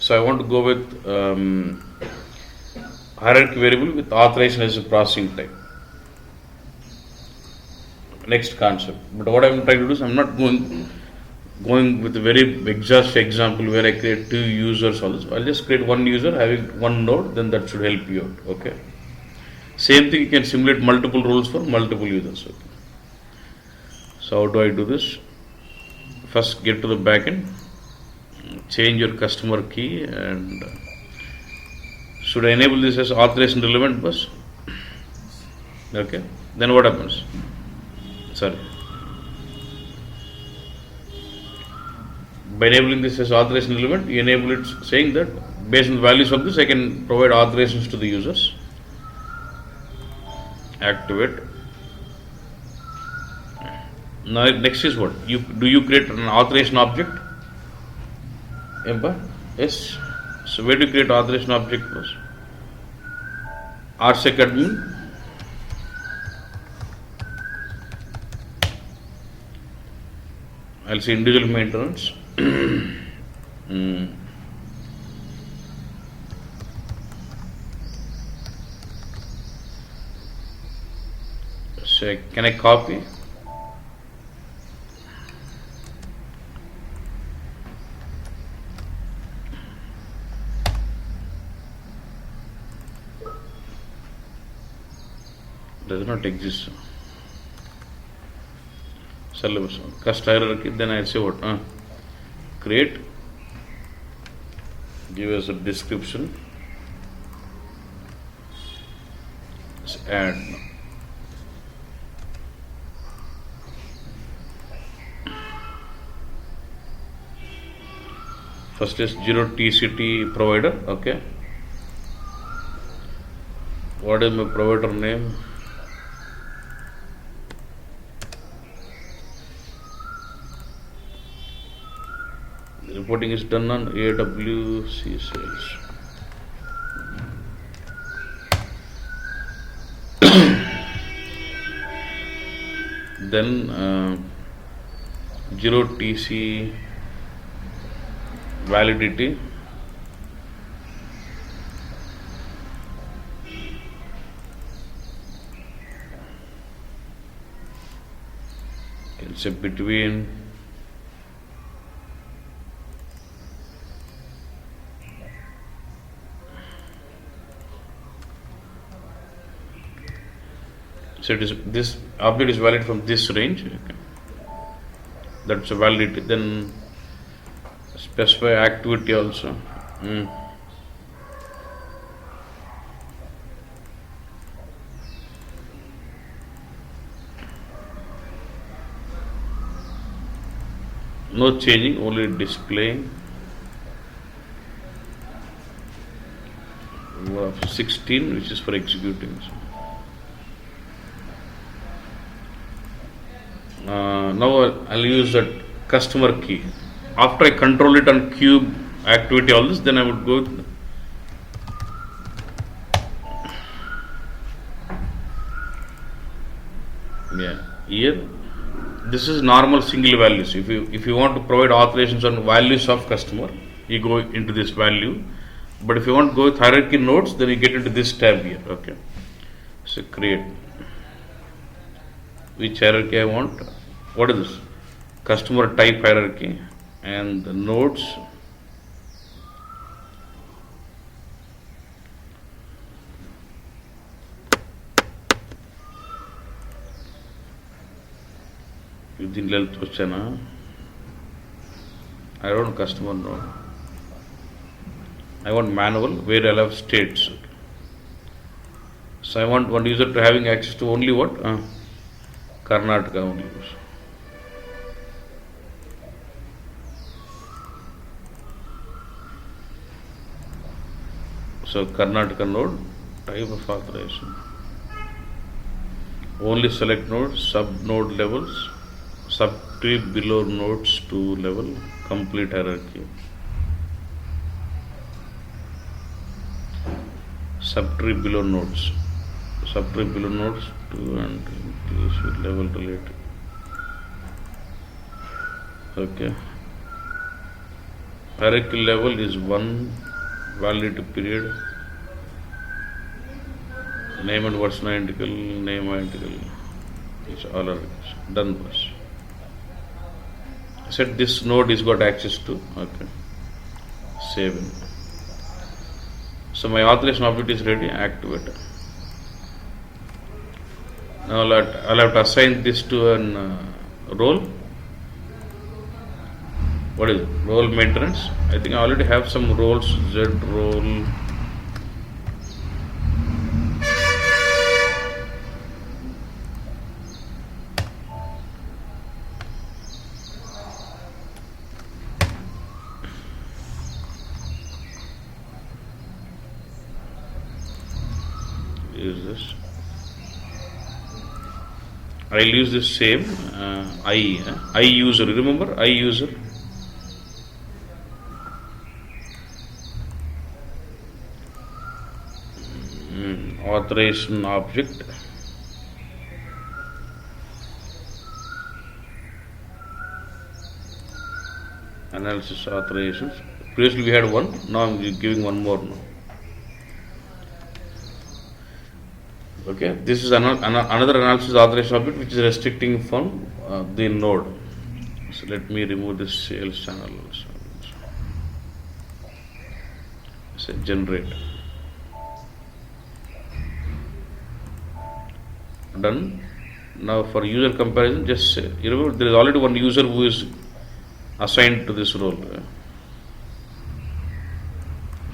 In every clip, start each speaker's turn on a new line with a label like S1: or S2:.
S1: So I want to go with hierarchy variable with authorization as a processing type. Next concept. But what I'm trying to do is I'm not going with a very exhaustive example where I create two users also. I'll just create one user having one node, then that should help you out. Okay. Same thing, you can simulate multiple roles for multiple users. Okay. So how do I do this? First get to the backend, change your customer key, and should I enable this as authorization relevant bus? Okay. Then what happens? Sorry. By enabling this as authorization relevant, you enable it saying that based on the values of this, I can provide authorizations to the users. Activate. Now next is what? Do you create an authorization object? Yes. So where do you create authorization object first? RSec admin. I'll say individual maintenance. So can I copy? Does not exist. Syllabus. Cast hierarchy. Then I say what? Create. Give us a description. Add. First is 0 TCT provider. Okay. What is my provider name? The reporting is done on AWC sales. Then 0 TC validity. It's a between so it is this object is valid from this range. Okay. That's a validity. Then specify activity also. No changing, only displaying. 16, which is for executing. Now I'll use that customer key. After I control it on cube activity, all this, then I would go with here. This is normal single values. If you want to provide authorizations on values of customer, you go into this value. But if you want to go with hierarchy nodes, then you get into this tab here. Okay. So create. Which hierarchy I want? What is this? Customer type hierarchy and the nodes. Using length question. I don't customer node. I want manual where I'll have states. So I want one user to having access to only what? Karnataka only. So Karnataka node, type of authorization. Only select nodes, sub node levels, subtree below nodes to level, complete hierarchy. Subtree below nodes. Subtree below nodes to and increase with level related. Okay. hierarchy level is 1, validity period, name and version identical, name identical. It's all are done. Boss. Said this node is got access to. Okay. Save in. So my authorization object is ready. Activate. Now I'll have to assign this to an role. What is it? Role maintenance? I think I already have some roles. Z role. Use this. I'll use this same I user. Remember I user. Authorization object. Analysis authorizations. Previously we had one. Now I'm giving one more now. Okay, this is another analysis authorization object which is restricting from the node. So let me remove this sales channel. Say generate. Done. Now for user comparison, just say, you remember there is already one user who is assigned to this role.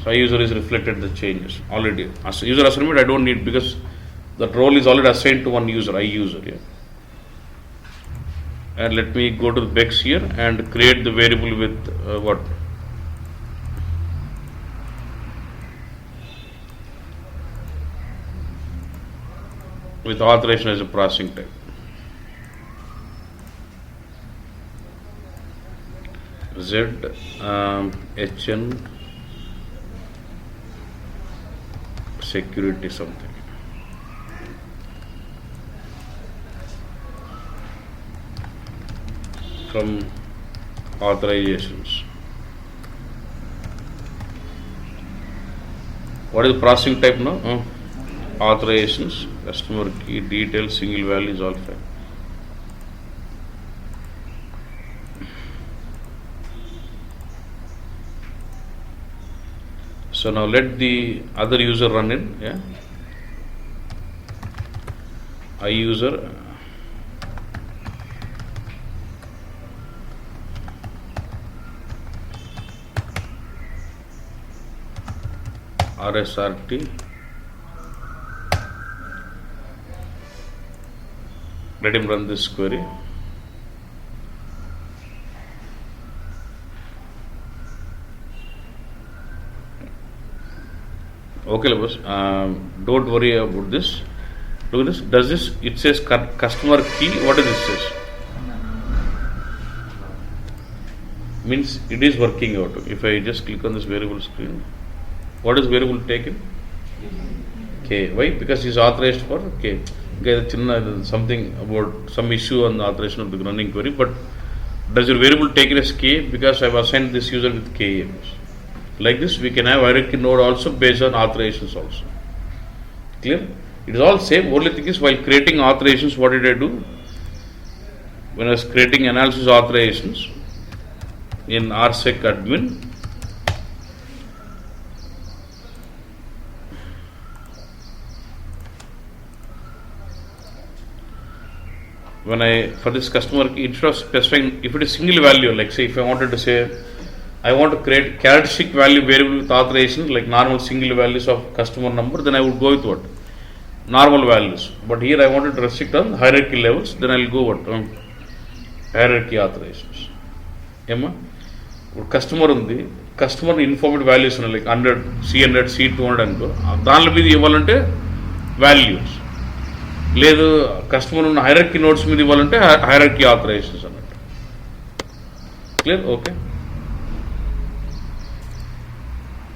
S1: So user is reflected the changes already. As user assignment I don't need because that role is already assigned to one user, I user. Yeah. And let me go to the Bex here and create the variable with what? With authorization as a processing type. Z HN security something. From authorizations. What is the processing type now? Authorizations, customer key, details, single value is all fine. So now let the other user run in. Yeah. I user. RSRT. Let him run this query. Okay, boss. Don't worry about this. Look at this. Does this? It says customer key. What does it says? Means it is working out. If I just click on this variable screen, what is variable taken? K. Why? Because he's authorized for K. Okay, something about some issue on the authorization of the running query, but does your variable taken as K? Because I have assigned this user with K. Like this, we can have hierarchy node also based on authorizations also. Clear? It is all same. Only thing is, while creating authorizations, what did I do? When I was creating analysis authorizations in RSec admin, when I, for this customer, instead of specifying, if it is single value, like say if I wanted to say, I want to create characteristic value variable with authorization, like normal single values of customer number, then I would go with what? Normal values. But here I wanted to restrict on hierarchy levels, then I will go what? Hierarchy authorizations. Emma? Customer undi, customer informed values like 100, C100, C200 and go. దానిలో మీద ఇవ్వాలంటే values. లేదు customer ఉన్న hierarchy notes మీద ఇవ్వాలంటే hierarchy authorisations అన్నట్టు. Clear? Okay.